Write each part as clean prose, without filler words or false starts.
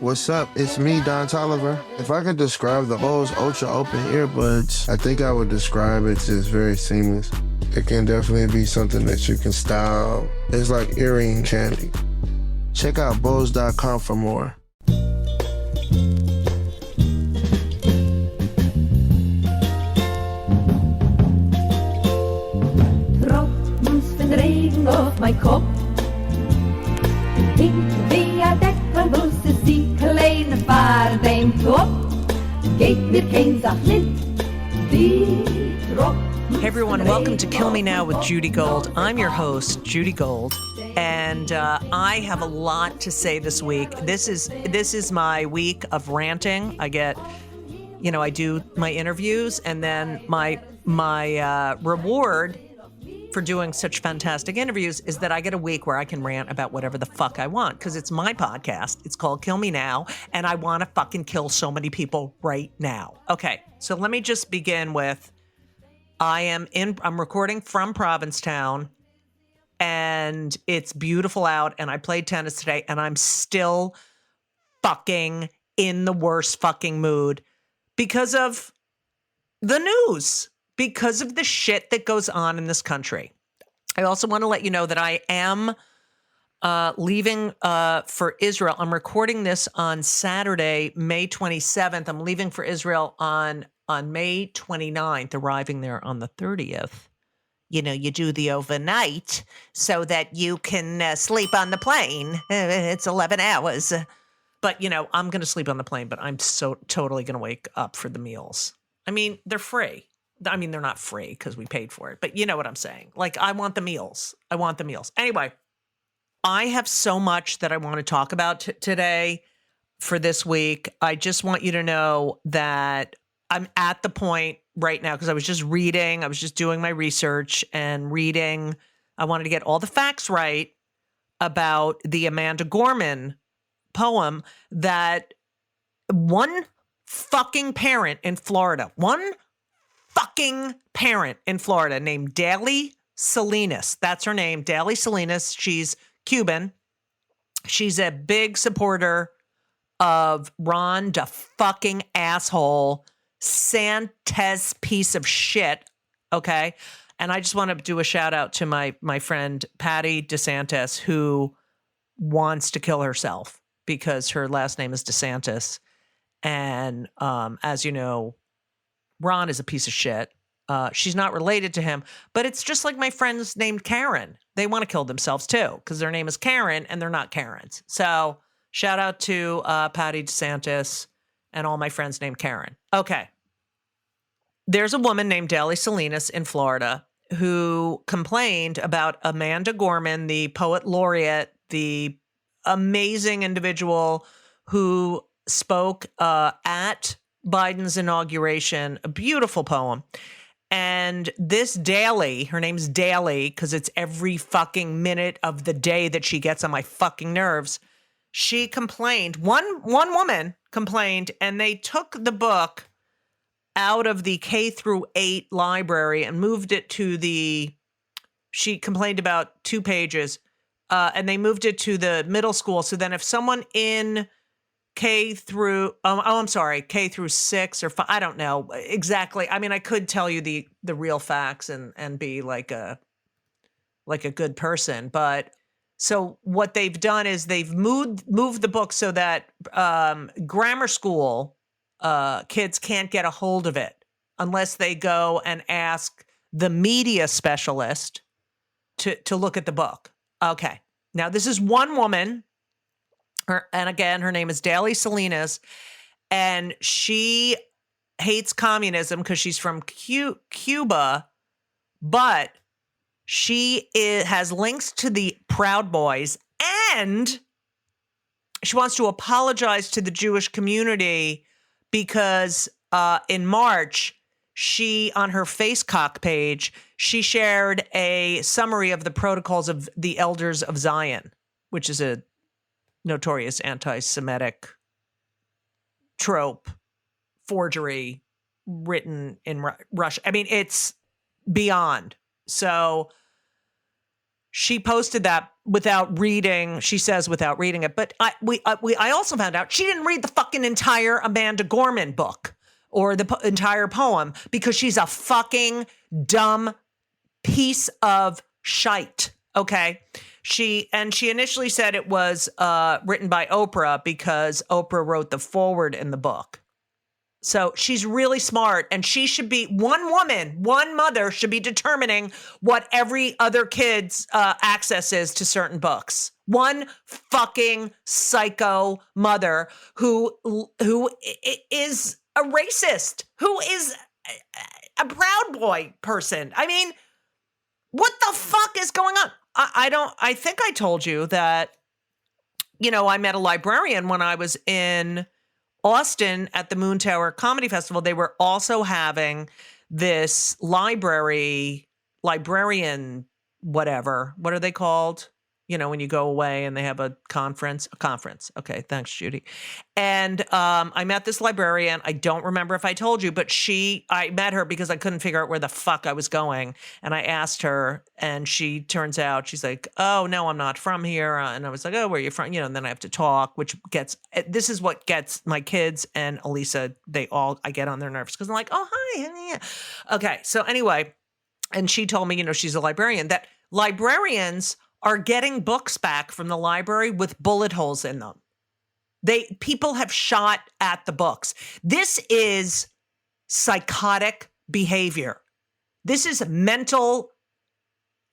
What's up? It's me, Don Tolliver. If I could describe the Bose Ultra Open earbuds, I think I would describe it as very seamless. It can definitely be something that you can style. It's like earring candy. Check out Bose.com for more. Droppens den Regen auf mein Kopf. Ik via Decker muss die kleine Fahrt im Top. Geht mir kein Sach mit, die Hey everyone, welcome to Kill Me Now with Judy Gold. I'm your host, Judy Gold, and I have a lot to say this week. This is my week of ranting. I do my interviews, and then my reward for doing such fantastic interviews is that I get a week where I can rant about whatever the fuck I want, because it's my podcast. It's called Kill Me Now, and I want to fucking kill so many people right now. Okay, so let me just begin with, I'm recording from Provincetown, and it's beautiful out, and I played tennis today, and I'm still fucking in the worst fucking mood because of the news, because of the shit that goes on in this country. I also want to let you know that I am leaving for Israel. I'm recording this on Saturday, May 27th. I'm leaving for Israel on May 29th, arriving there on the 30th. You know, you do the overnight so that you can sleep on the plane. It's 11 hours. But, you know, I'm going to sleep on the plane, but I'm so totally going to wake up for the meals. I mean, they're free. I mean, they're not free because we paid for it, but you know what I'm saying. Like, I want the meals. Anyway, I have so much that I want to talk about today for this week. I just want you to know that I'm at the point right now, because I was just doing my research and reading. I wanted to get all the facts right about the Amanda Gorman poem that one fucking parent in Florida named Daly Salinas. That's her name, Daly Salinas. She's Cuban. She's a big supporter of Ron the fucking asshole Santes piece of shit. Okay. And I just want to do a shout out to my friend Patty DeSantis, who wants to kill herself because her last name is DeSantis. And as you know, Ron is a piece of shit. She's not related to him, but it's just like my friends named Karen. They want to kill themselves too because their name is Karen and they're not Karens. So shout out to Patty DeSantis and all my friends named Karen. Okay. There's a woman named Daly Salinas in Florida who complained about Amanda Gorman, the poet laureate, the amazing individual who spoke at Biden's inauguration, a beautiful poem. And this Daly, her name's Daly because it's every fucking minute of the day that she gets on my fucking nerves. She complained, one woman complained, and they took the book out of the K through 8 library and moved it to she complained about 2 pages, and they moved it to the middle school. So then if someone in K through 6 or 5, I don't know exactly. I mean, I could tell you the real facts and be like a good person, but so what they've done is they've moved the book so that grammar school kids can't get a hold of it unless they go and ask the media specialist to look at the book. Okay. Now this is one woman. And again, her name is Daly Salinas, and she hates communism because she's from Cuba, but she has links to the Proud Boys, and she wants to apologize to the Jewish community because in March, on her Facecock page, she shared a summary of the protocols of the Elders of Zion, which is a notorious anti-Semitic trope, forgery written in Russia. I mean, it's beyond. So She posted that without reading. She says without reading it, but I also found out she didn't read the fucking entire Amanda Gorman book or the entire poem because she's a fucking dumb piece of shite. Okay. She initially said it was written by Oprah because Oprah wrote the foreword in the book. So she's really smart, and she should be one mother should be determining what every other kid's access is to certain books. One fucking psycho mother who is a racist, who is a Proud Boy person. I mean, what the fuck is going on? I think I told you that, I met a librarian when I was in Austin at the Moon Tower Comedy Festival. They were also having this librarian, whatever. What are they called? When you go away and they have a conference. Okay, thanks, Judy. And I met this librarian. I don't remember if I told you, but I met her because I couldn't figure out where the fuck I was going. And I asked her, and she's like, oh, no, I'm not from here. And I was like, oh, where are you from? And then I have to talk, this is what gets my kids and Elisa, I get on their nerves because I'm like, oh, hi. Okay, so anyway, and she told me, she's a librarian, that librarians are getting books back from the library with bullet holes in them. People have shot at the books. This is psychotic behavior. This is mental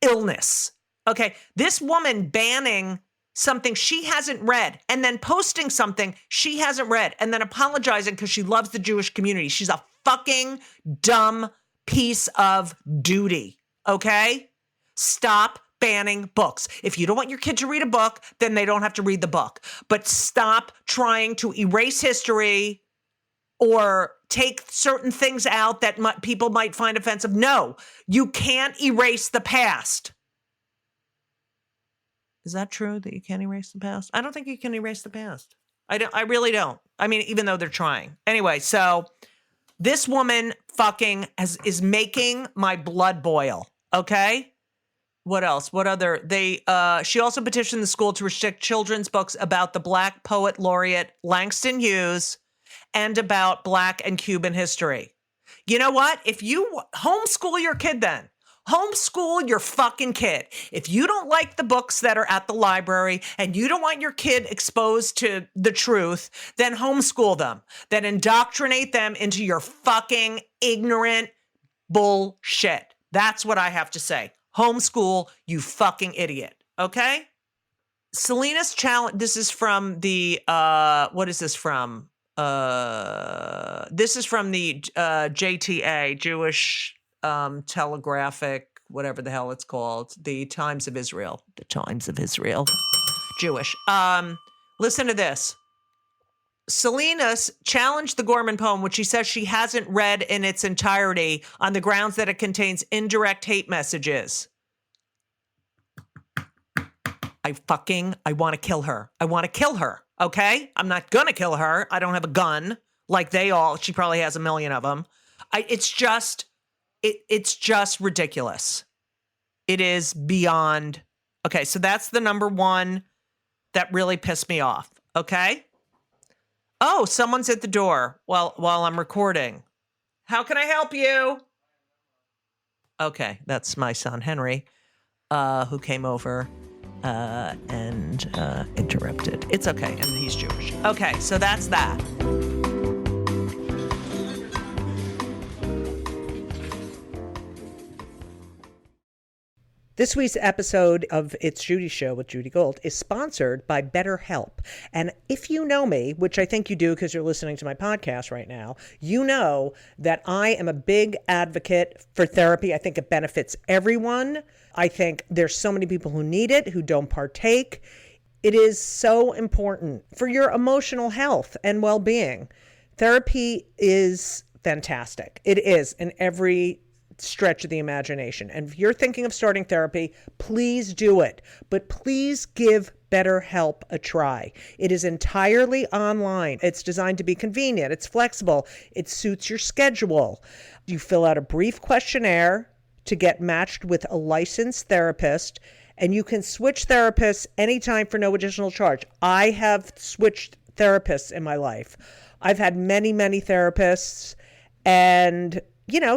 illness. Okay. This woman banning something she hasn't read and then posting something she hasn't read and then apologizing because she loves the Jewish community. She's a fucking dumb piece of duty. Okay. Stop banning books. If you don't want your kid to read a book, then they don't have to read the book. But stop trying to erase history or take certain things out that people might find offensive. No, you can't erase the past. Is that true that you can't erase the past? I don't think you can erase the past. I really don't. I mean, even though they're trying. Anyway, so this woman fucking is making my blood boil. Okay? What else? What other? She also petitioned the school to restrict children's books about the Black poet laureate Langston Hughes and about Black and Cuban history. You know what? If you homeschool your kid, then homeschool your fucking kid. If you don't like the books that are at the library and you don't want your kid exposed to the truth, then homeschool them. Then indoctrinate them into your fucking ignorant bullshit. That's what I have to say. Homeschool, you fucking idiot. Okay? Selena's challenge. This is from the, what is this from? This is from the JTA, Jewish Telegraphic, whatever the hell it's called. The Times of Israel. The Times of Israel. Jewish. Listen to this. Selena's challenged the Gorman poem, which she says she hasn't read in its entirety on the grounds that it contains indirect hate messages. I want to kill her. I want to kill her. Okay? I'm not going to kill her. I don't have a gun like she probably has a million of them. It's just ridiculous. It is beyond. Okay. So that's the number one that really pissed me off. Okay. Oh, someone's at the door while I'm recording. How can I help you? Okay, that's my son, Henry, who came over and interrupted. It's okay, and he's Jewish. Okay, so that's that. This week's episode of It's Judy Show with Judy Gold is sponsored by BetterHelp. And if you know me, which I think you do because you're listening to my podcast right now, you know that I am a big advocate for therapy. I think it benefits everyone. I think there's so many people who need it, who don't partake. It is so important for your emotional health and well-being. Therapy is fantastic. It is in every stretch of the imagination. And if you're thinking of starting therapy, please do it. But please give BetterHelp a try. It is entirely online. It's designed to be convenient. It's flexible. It suits your schedule. You fill out a brief questionnaire to get matched with a licensed therapist, And you can switch therapists anytime for no additional charge. I have switched therapists in my life. I've had many, many therapists, and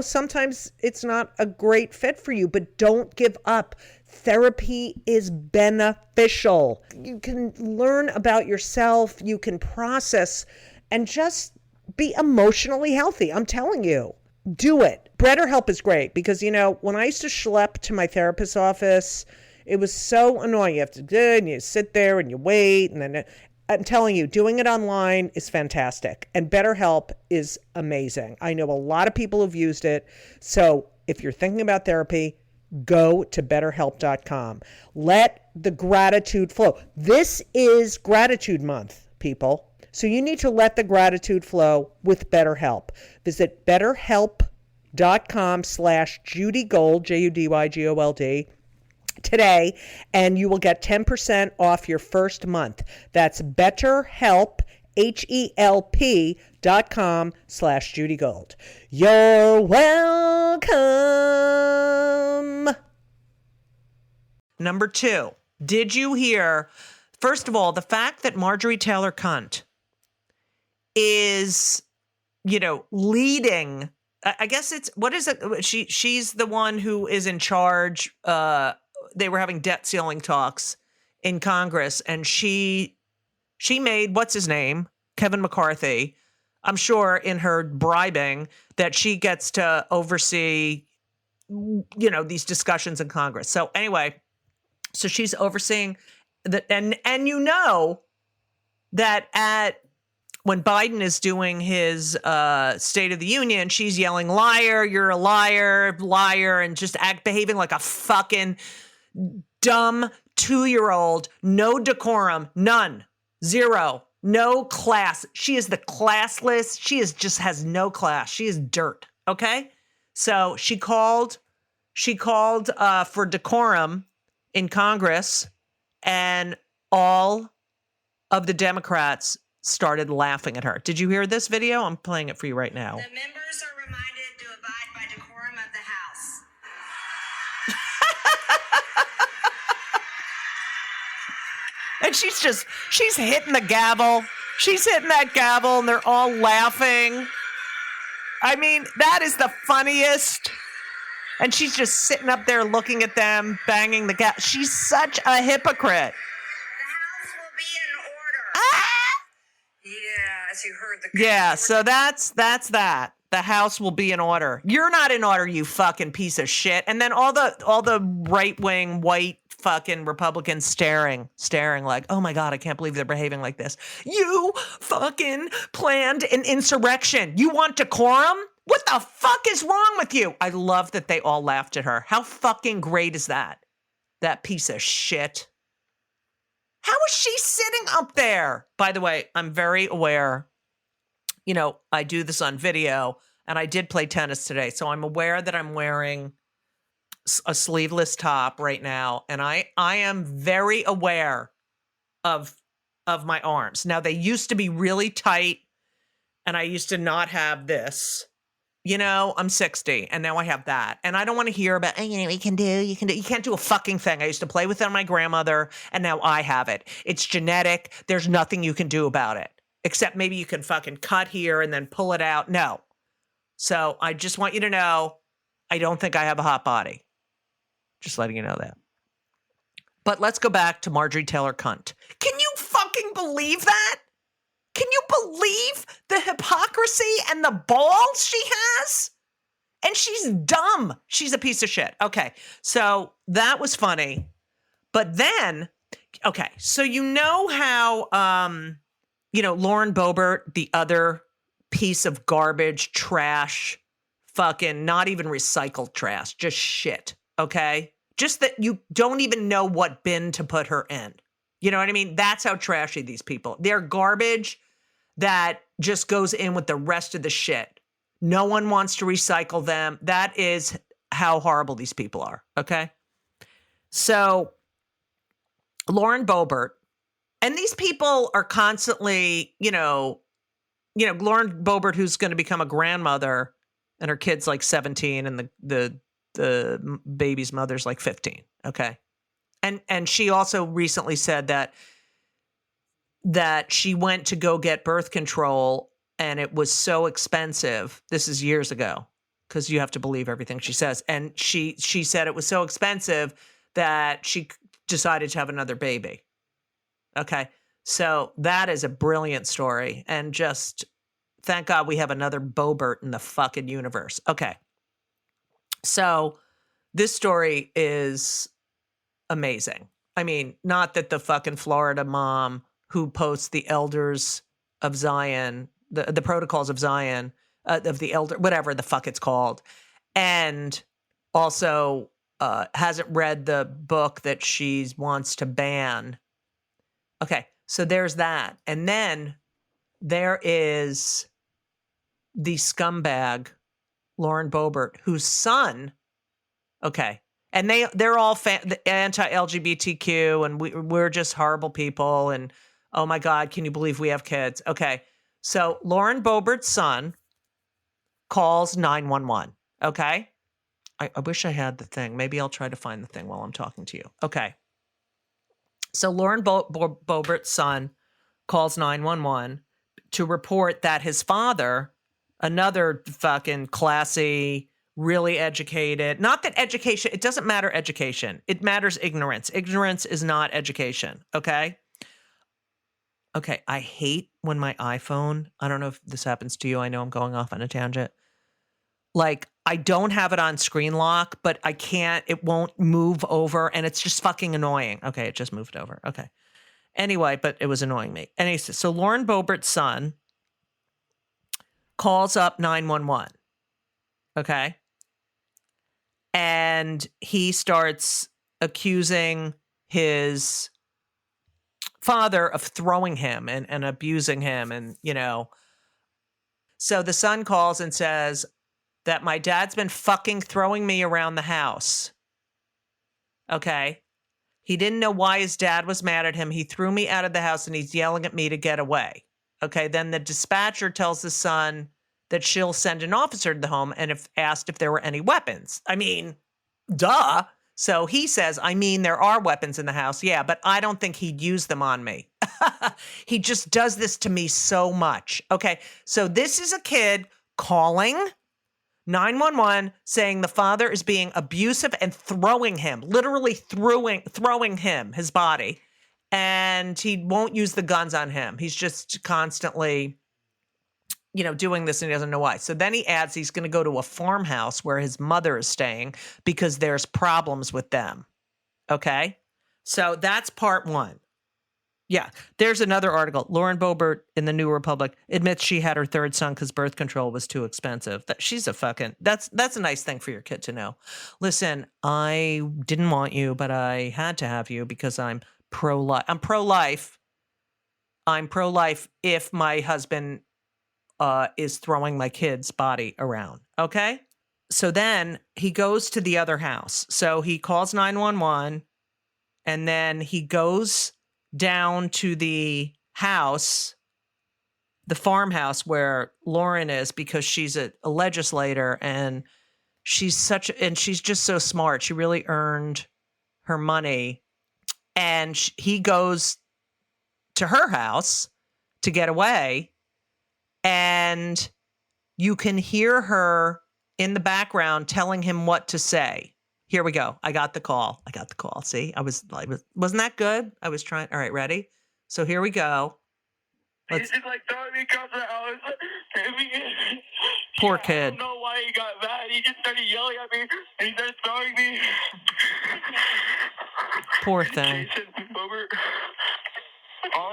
sometimes it's not a great fit for you, but don't give up. Therapy is beneficial. You can learn about yourself, you can process, and just be emotionally healthy. I'm telling you, do it. BetterHelp is great because, when I used to schlep to my therapist's office, it was so annoying. You have to do it, and you sit there and you wait, and then I'm telling you, doing it online is fantastic. And BetterHelp is amazing. I know a lot of people who've used it. So if you're thinking about therapy, go to betterhelp.com. Let the gratitude flow. This is gratitude month, people. So you need to let the gratitude flow with BetterHelp. Visit betterhelp.com/JudyGold, JudyGold, today, and you will get 10% off your first month. That's BetterHelp, HELP.com/JudyGold. You're welcome. Number 2, did you hear, first of all, the fact that Marjorie Taylor Cunt is, leading, I guess it's, what is it? She's the one who is in charge, they were having debt ceiling talks in Congress, and she made, what's his name? Kevin McCarthy, I'm sure in her bribing, that she gets to oversee, these discussions in Congress. So anyway, so she's overseeing that. And that when Biden is doing his State of the Union, she's yelling, liar, you're a liar, liar, and just behaving like a fucking dumb 2-year-old, no decorum, none, zero, no class. She is the classless. She just has no class. She is dirt. Okay. So she called for decorum in Congress, and all of the Democrats started laughing at her. Did you hear this video? I'm playing it for you right now. The members are reminded to abide by decorum of the House. And she's hitting the gavel. She's hitting that gavel, and they're all laughing. I mean, that is the funniest. And she's just sitting up there looking at them, banging the gavel. She's such a hypocrite. The House will be in order. Ah! Yeah, as you heard the. Yeah, so that's that. The House will be in order. You're not in order, you fucking piece of shit. And then all the right-wing white fucking Republicans staring like, oh my God, I can't believe they're behaving like this. You fucking planned an insurrection. You want decorum? What the fuck is wrong with you? I love that they all laughed at her. How fucking great is that? That piece of shit. How is she sitting up there? By the way, I'm very aware. I do this on video, and I did play tennis today, so I'm aware that I'm wearing a sleeveless top right now, and I am very aware of my arms. Now, they used to be really tight, and I used to not have this. I'm 60, and now I have that. And I don't want to hear about, you can do. You can't do a fucking thing. I used to play with it on my grandmother, and now I have it. It's genetic. There's nothing you can do about it. Except maybe you can fucking cut here and then pull it out. No. So I just want you to know, I don't think I have a hot body. Just letting you know that. But let's go back to Marjorie Taylor Cunt. Can you fucking believe that? Can you believe the hypocrisy and the balls she has? And she's dumb. She's a piece of shit. Okay. So that was funny. But then, okay. So how, Lauren Boebert, the other piece of garbage, trash, fucking not even recycled trash, just shit, okay? Just that you don't even know what bin to put her in. You know what I mean? That's how trashy these people. They're garbage that just goes in with the rest of the shit. No one wants to recycle them. That is how horrible these people are, okay? So, Lauren Boebert, and these people are constantly, Lauren Boebert, who's going to become a grandmother, and her kid's like 17, and the baby's mother's like 15. Okay, And she also recently said that she went to go get birth control and it was so expensive. This is years ago, because you have to believe everything she says. And she said it was so expensive that she decided to have another baby. Okay. So that is a brilliant story. And just thank God we have another Bobert in the fucking universe. Okay. So this story is amazing. I mean, not that the fucking Florida mom who posts the elders of Zion, the protocols of Zion, of the elder, whatever the fuck it's called, and also hasn't read the book that she wants to ban. Okay, so there's that. And then there is the scumbag, Lauren Boebert, whose son, okay, and they're all anti-LGBTQ, and we're just horrible people, and oh my God, can you believe we have kids? Okay, so Lauren Boebert's son calls 911, okay? I wish I had the thing. Maybe I'll try to find the thing while I'm talking to you. Okay. So Lauren Boebert's son calls 911 to report that his father, another fucking classy, really educated, not that education, it doesn't matter education. It matters ignorance. Ignorance is not education, okay? Okay, I hate when my iPhone, I don't know if this happens to you. I know I'm going off on a tangent. Like, I don't have it on screen lock, but I can't, it won't move over, and it's just fucking annoying. Okay, it just moved over. Okay. Anyway, but it was annoying me. Anyway, so Lauren Boebert's son calls up 911. Okay. And he starts accusing his father of throwing him and abusing him. And, you know, so the son calls and says that my dad's been fucking throwing me around the house. Okay. He didn't know why his dad was mad at him. He threw me out of the house and he's yelling at me to get away. Okay. Then the dispatcher tells the son that she'll send an officer to the home and asked if there were any weapons. I mean, duh. So he says, I mean, there are weapons in the house. Yeah, but I don't think he'd use them on me. He just does this to me so much. Okay. So this is a kid calling 911 saying the father is being abusive and throwing him, literally throwing him, his body. And he won't use the guns on him. He's just constantly, you know, doing this and he doesn't know why. So then he adds he's going to go to a farmhouse where his mother is staying because there's problems with them. Okay. So that's part one. Yeah. There's another article. Lauren Boebert in the New Republic admits she had her third son because birth control was too expensive. She's a fucking, that's a nice thing for your kid to know. Listen, I didn't want you, but I had to have you because I'm pro-life. I'm pro-life. I'm pro-life if my husband is throwing my kid's body around. Okay. So then he goes to the other house. So he calls 911 and then he goes down to the house, the farmhouse where Lauren is, because she's a legislator and she's just so smart. She really earned her money. And he goes to her house to get away. And you can hear her in the background telling him what to say. Here we go. I got the call. See, wasn't that good? I was trying. All right, ready? So here we go. He's just like throwing me across the house. Poor kid. I don't know why he got mad. He just started yelling at me and he started throwing me. Poor thing. Jason Boebert. All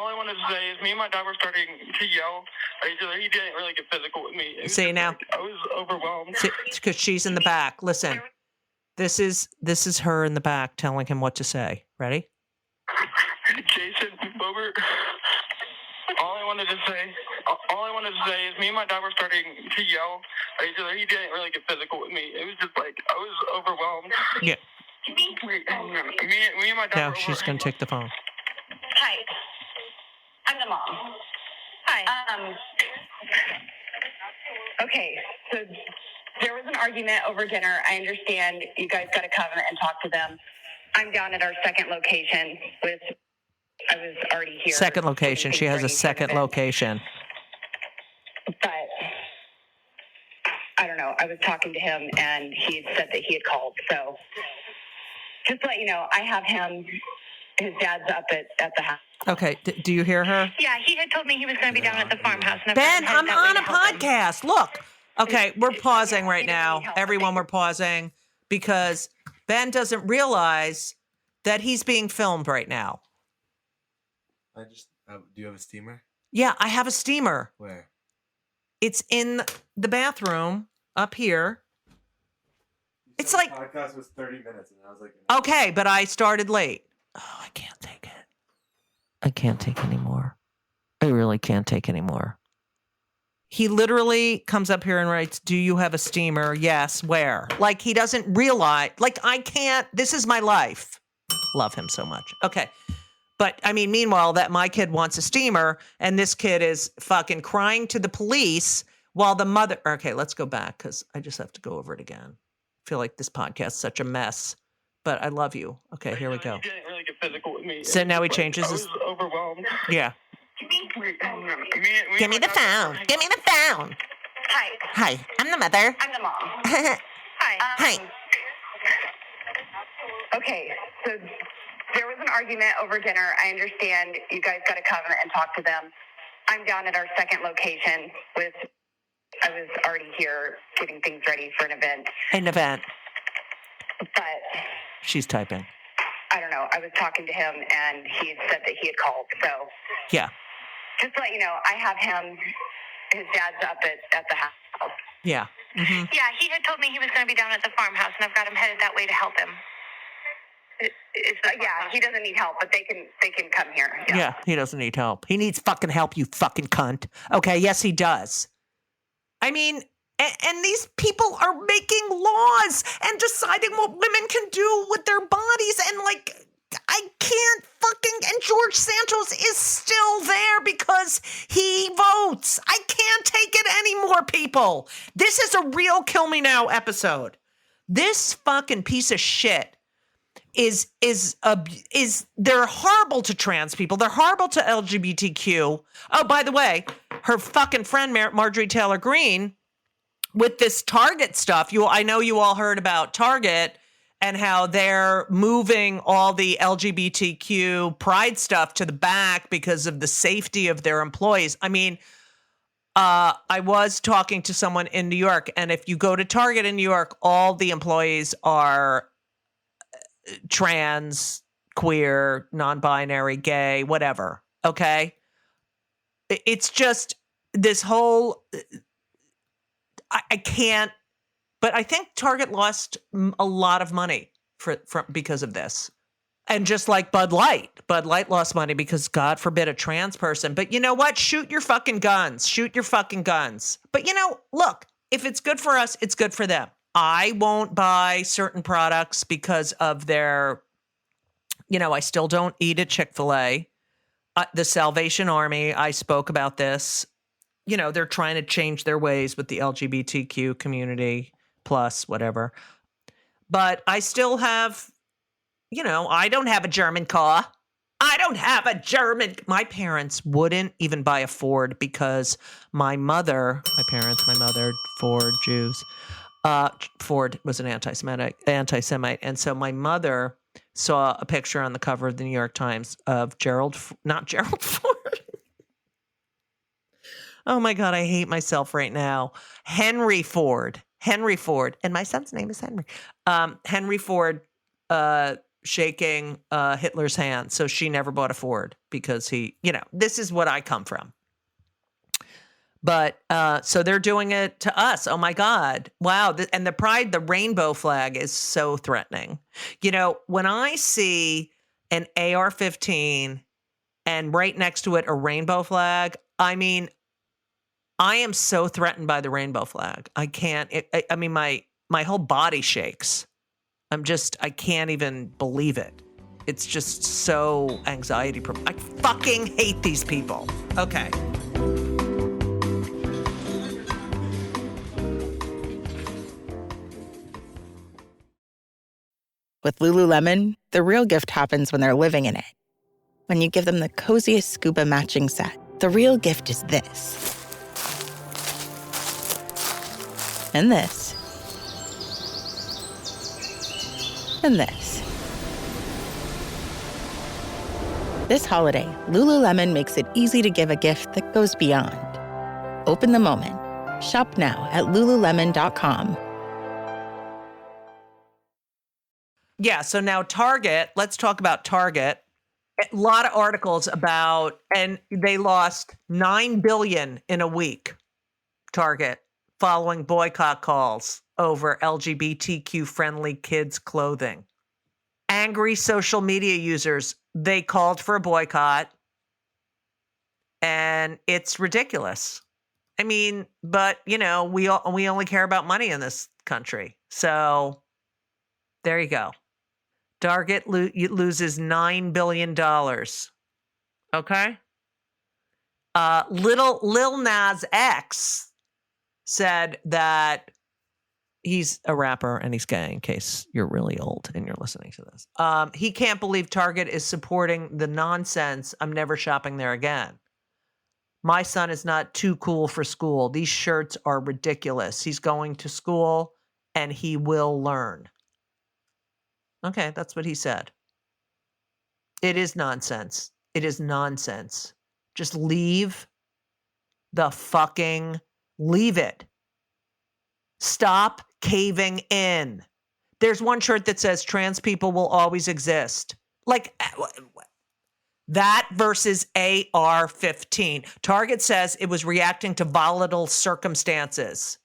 I wanted to say is me and my dad were starting to yell at each other. He didn't really get physical with me. See now? Like, I was overwhelmed. Because she's in the back. Listen, this is her in the back telling him what to say. Ready? Jason Boebert. All I wanted to say is me and my dad were starting to yell at each other. He didn't really get physical with me. It was just like I was overwhelmed. Yeah. Me and my dad. Now she's gonna take the phone. Hi. I'm the mom. Hi. Okay, so there was an argument over dinner. I understand you guys got to come and talk to them. I'm down at our second location I was already here. Second location. She has a second location. But I don't know. I was talking to him and he had said that he had called. So just to let you know, I have him. His dad's up at the house. Okay. Do you hear her? Yeah, he had told me he was going to be down at the farmhouse. And Ben, I'm on a podcast. Look. Okay, we're pausing right now. Everyone, we're pausing because Ben doesn't realize that he's being filmed right now. Do you have a steamer? Yeah, I have a steamer. Where? It's in the bathroom up here. It's like the podcast was 30 minutes, and I was like, okay, but I started late. Oh, I can't take it. I can't take anymore. I really can't take anymore. He literally comes up here and writes, "Do you have a steamer?" Yes. Where? Like he doesn't realize. Like I can't. This is my life. Love him so much. Okay. But I mean, meanwhile, that my kid wants a steamer and this kid is fucking crying to the police while the mother. Okay, let's go back because I just have to go over it again. I feel like this podcast is such a mess, but I love you. Okay, here we go. He didn't really get physical with me. So now he changes I his. was overwhelmed. Yeah. Give Give me the phone. Give me the phone. Hi. Hi, I'm the mother. I'm the mom. Hi. Hi. Okay, so there was an argument over dinner. I understand you guys got to come and talk to them. I'm down at our second location I was already here getting things ready for an event. An event. But She's typing. I don't know. I was talking to him and he had said that he had called. So Yeah. just to let you know, I have him. His dad's up at the house. Yeah. Mm-hmm. Yeah, he had told me he was going to be down at the farmhouse, and I've got him headed that way to help him. Yeah, he doesn't need help, but they can come here. Yeah, he doesn't need help. He needs fucking help, you fucking cunt. Okay, yes, he does. I mean, and these people are making laws and deciding what women can do with their bodies. And like, I can't fucking, and George Santos is still there because he votes. I can't take it anymore, people. This is a real Kill Me Now episode. This fucking piece of shit is they're horrible to trans people. They're horrible to LGBTQ. Oh, by the way, her fucking friend Marjorie Taylor Greene with this Target stuff. I know you all heard about Target and how they're moving all the LGBTQ pride stuff to the back because of the safety of their employees. I mean, I was talking to someone in New York, and if you go to Target in New York, all the employees are trans, queer, non-binary, gay, whatever. Okay. It's just this whole, I can't, but I think Target lost a lot of money because of this. And just like Bud Light lost money because God forbid a trans person. But you know what? Shoot your fucking guns. Shoot your fucking guns. But look, if it's good for us, it's good for them. I won't buy certain products because of their, I still don't eat at Chick-fil-A. The Salvation Army, I spoke about this. They're trying to change their ways with the LGBTQ community, plus whatever. But I still have, I don't have a German car. My parents wouldn't even buy a Ford because my mother, Ford, Jews. Ford was an anti-Semite. And so my mother saw a picture on the cover of the New York Times of not Gerald Ford. Oh my God, I hate myself right now. Henry Ford. And my son's name is Henry. Henry Ford shaking Hitler's hand. So she never bought a Ford because this is what I come from. But so they're doing it to us. Oh my God. Wow. And the rainbow flag is so threatening. When I see an AR-15 and right next to it a rainbow flag, I mean, I am so threatened by the rainbow flag. I can't, my whole body shakes. I can't even believe it. It's just so anxiety. I fucking hate these people. Okay. With Lululemon, the real gift happens when they're living in it. When you give them the coziest scuba matching set, the real gift is this. And this. And this. This holiday, Lululemon makes it easy to give a gift that goes beyond. Open the moment. Shop now at lululemon.com. Yeah, so now Target, let's talk about Target. A lot of articles about, and they lost $9 billion in a week, Target, following boycott calls over LGBTQ-friendly kids' clothing. Angry social media users, they called for a boycott, and it's ridiculous. I mean, but, you know, we only care about money in this country. So there you go. Target loses $9 billion. Okay? Lil Nas X said that he's a rapper and he's gay, in case you're really old and you're listening to this. He can't believe Target is supporting the nonsense, "I'm never shopping there again. My son is not too cool for school. These shirts are ridiculous. He's going to school and he will learn." Okay, that's what he said. It is nonsense. It is nonsense. Just leave it. Stop caving in. There's one shirt that says trans people will always exist. Like that versus AR-15. Target says it was reacting to volatile circumstances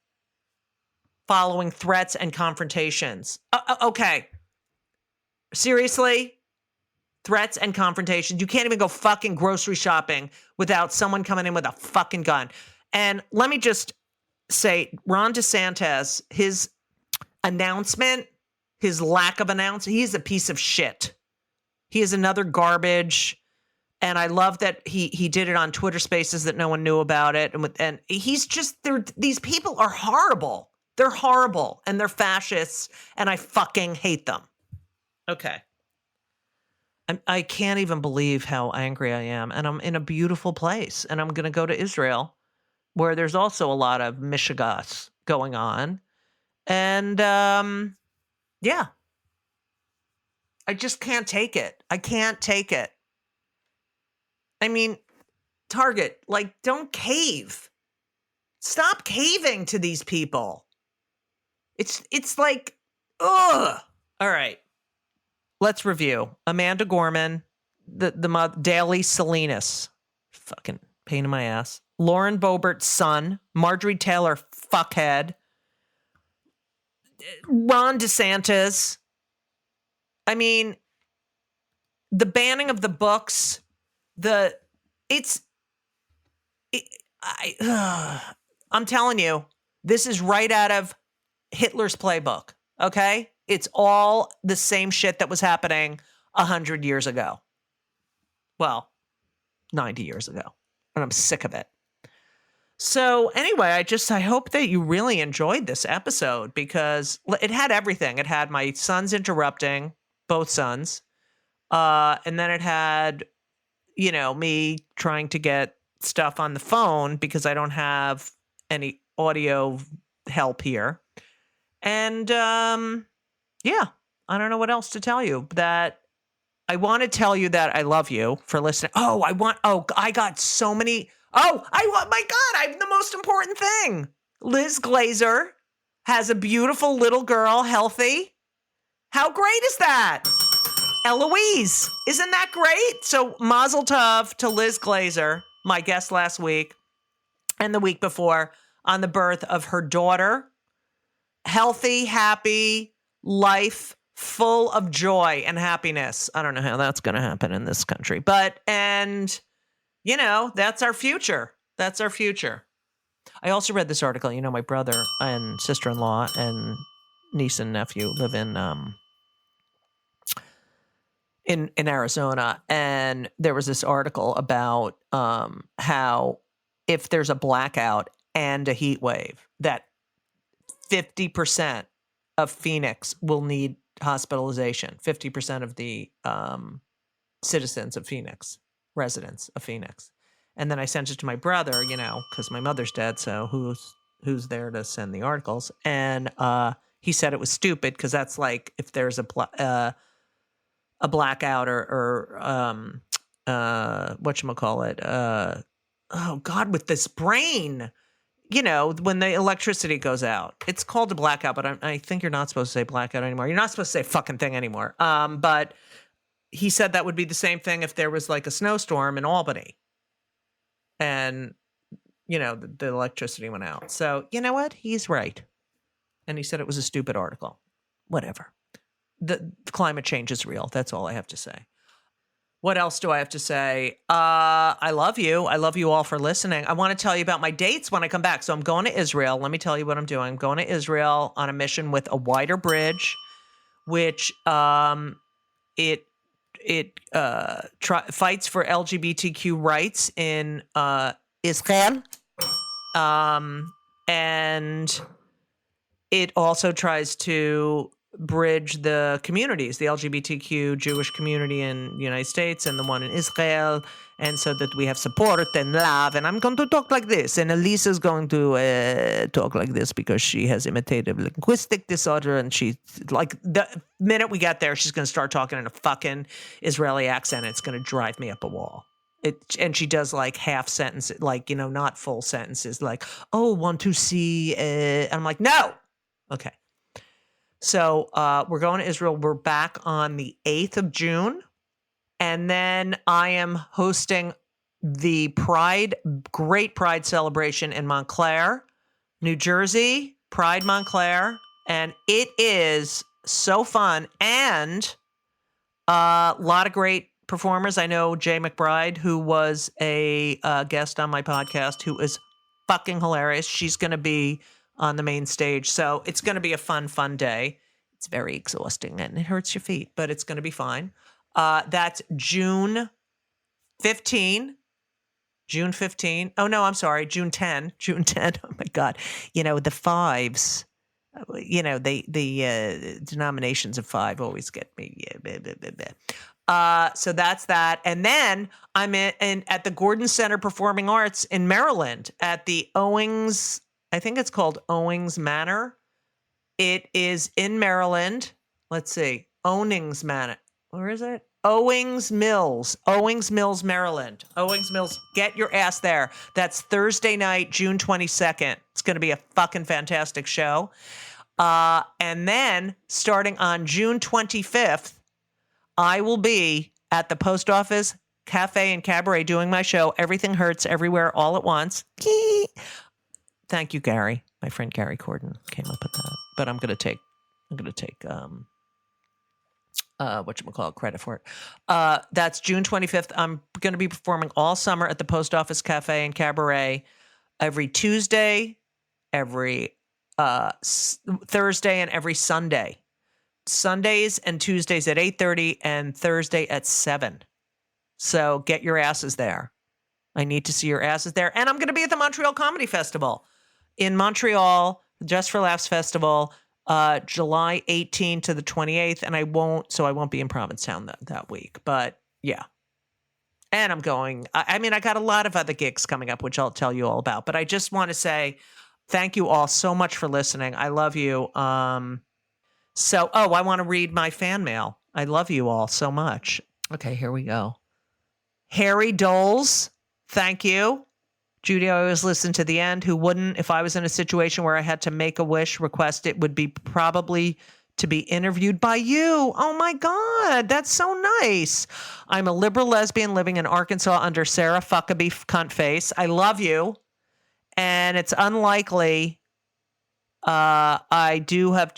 following threats and confrontations. Okay. Seriously? Threats and confrontations. You can't even go fucking grocery shopping without someone coming in with a fucking gun. And let me just say, Ron DeSantis, his announcement, his lack of announcement, he's a piece of shit. He is another garbage. And I love that he did it on Twitter Spaces that no one knew about it. And he's just, these people are horrible. They're horrible and they're fascists and I fucking hate them. Okay. I can't even believe how angry I am. And I'm in a beautiful place. And I'm going to go to Israel, where there's also a lot of mishigas going on. And, yeah. I just can't take it. I can't take it. I mean, Target, like, don't cave. Stop caving to these people. It's like, ugh. All right. Let's review. Amanda Gorman, the mother, Daly Salinas, fucking pain in my ass. Lauren Boebert's son, Marjorie Taylor, fuckhead. Ron DeSantis. I mean, the banning of the books, I'm telling you, this is right out of Hitler's playbook, okay? It's all the same shit that was happening 100 years ago. Well, 90 years ago. And I'm sick of it. So anyway, I hope that you really enjoyed this episode because it had everything. It had my sons interrupting, both sons. And then it had, me trying to get stuff on the phone because I don't have any audio help here. And, yeah, I don't know what else to tell you. That I want to tell you that I love you for listening. I got so many. My God, I'm the most important thing. Liz Glazer has a beautiful little girl, healthy. How great is that? Eloise, isn't that great? So mazel tov to Liz Glazer, my guest last week and the week before, on the birth of her daughter. Healthy, happy life, full of joy and happiness. I don't know how that's going to happen in this country, that's our future. That's our future. I also read this article. My brother and sister-in-law and niece and nephew live in Arizona, and there was this article about how if there's a blackout and a heat wave, that 50% of Phoenix will need hospitalization, 50% of the citizens of Phoenix, residents of Phoenix. And then I sent it to my brother, because my mother's dead, so who's there to send the articles? And he said it was stupid because that's like if there's a blackout or whatchamacallit, oh God, with this brain, when the electricity goes out. It's called a blackout, but I think you're not supposed to say blackout anymore. You're not supposed to say fucking thing anymore. But he said that would be the same thing if there was like a snowstorm in Albany. And, the electricity went out. So, you know what? He's right. And he said it was a stupid article. Whatever. The climate change is real. That's all I have to say. What else do I have to say? I love you. I love you all for listening. I want to tell you about my dates when I come back. So I'm going to Israel. Let me tell you what I'm doing. I'm going to Israel on a mission with a wider bridge, which it fights for LGBTQ rights in Israel. And it also tries to bridge the communities, the LGBTQ Jewish community in the United States and the one in Israel, and so that we have support and love. And I'm going to talk like this, and Elisa is going to talk like this because she has imitative linguistic disorder, and she's like, the minute we get there, she's going to start talking in a fucking Israeli accent. It's going to drive me up a wall. And she does like half sentences, like, not full sentences, like, oh, want to see, and I'm like, no. Okay. So we're going to Israel. We're back on the 8th of June. And then I am hosting the Great Pride celebration in Montclair, New Jersey, Pride Montclair. And it is so fun. And a lot of great performers. I know Jay McBride, who was a guest on my podcast, who is fucking hilarious. She's going to be on the main stage. So it's going to be a fun day. It's very exhausting and it hurts your feet, but it's going to be fine. That's June 15. Oh, no, I'm sorry. June 10. Oh, my God. The fives, the denominations of five always get me. So that's that. And then I'm at the Gordon Center Performing Arts in Maryland at the Owings, I think it's called Owings Manor. It is in Maryland. Let's see. Owings Manor. Where is it? Owings Mills, Maryland. Owings Mills. Get your ass there. That's Thursday night, June 22nd. It's going to be a fucking fantastic show. And then starting on June 25th, I will be at the Post Office Cafe and Cabaret doing my show. Everything Hurts Everywhere All at Once. Thank you, Gary. My friend Gary Corden came up with that. But I'm gonna take credit for it. That's June 25th. I'm gonna be performing all summer at the Post Office Cafe and Cabaret every Tuesday, every Thursday, and every Sunday. Sundays and Tuesdays at 8:30 and Thursday at 7. So get your asses there. I need to see your asses there. And I'm going to be at the Montreal Comedy Festival in Montreal, Just for Laughs Festival, July 18 to the 28th. And I won't be in Provincetown that week. But yeah. And I'm going, I got a lot of other gigs coming up, which I'll tell you all about. But I just want to say thank you all so much for listening. I love you. I want to read my fan mail. I love you all so much. Okay, here we go. Harry Doles, thank you. Judy, I always listen to the end. Who wouldn't? If I was in a situation where I had to make a wish request, it would be probably to be interviewed by you. Oh my God, that's so nice. I'm a liberal lesbian living in Arkansas under Sarah Fuckabee Cuntface. I love you. And it's unlikely I do have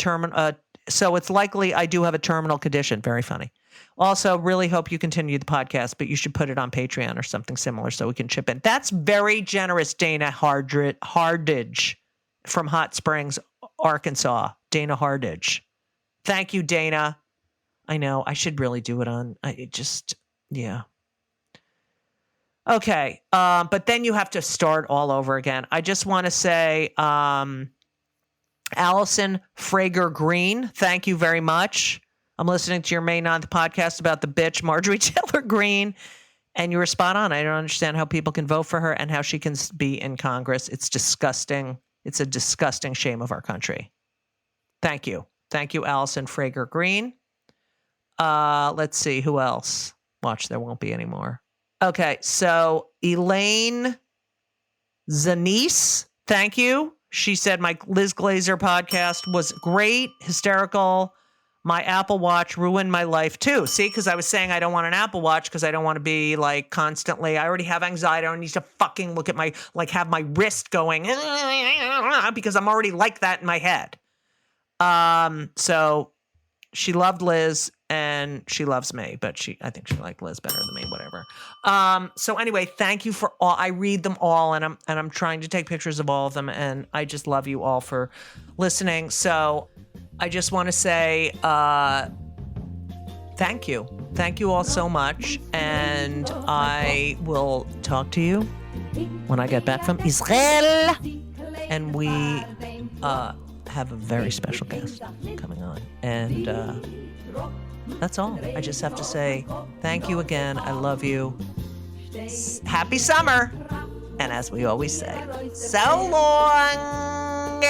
so it's likely I do have a terminal condition. Very funny. Also, really hope you continue the podcast, but you should put it on Patreon or something similar so we can chip in. That's very generous, Dana Hardage from Hot Springs, Arkansas. Dana Hardage. Thank you, Dana. I know. I should really do it on. Yeah. Okay. But then you have to start all over again. I just want to say, Allison Frager Green, thank you very much. I'm listening to your May 9th podcast about the bitch Marjorie Taylor Greene, and you were spot on. I don't understand how people can vote for her and how she can be in Congress. It's disgusting. It's a disgusting shame of our country. Thank you. Thank you, Allison Frager Green. Let's see. Who else? Watch, there won't be any more. Okay, so Elaine Zanise, thank you. She said my Liz Glazer podcast was great, hysterical. My Apple Watch ruined my life too. See, because I was saying I don't want an Apple Watch because I don't want to be like constantly. I already have anxiety. I don't need to fucking look at my, like have my wrist going because I'm already like that in my head. So she loved Liz and she loves me, but I think she liked Liz better than me, whatever. So anyway, thank you for all. I read them all and I'm trying to take pictures of all of them. And I just love you all for listening. So I just want to say, thank you. Thank you all so much. And I will talk to you when I get back from Israel. And we, have a very special guest coming on. And that's all. I just have to say thank you again. I love you. Happy summer. And as we always say, so long.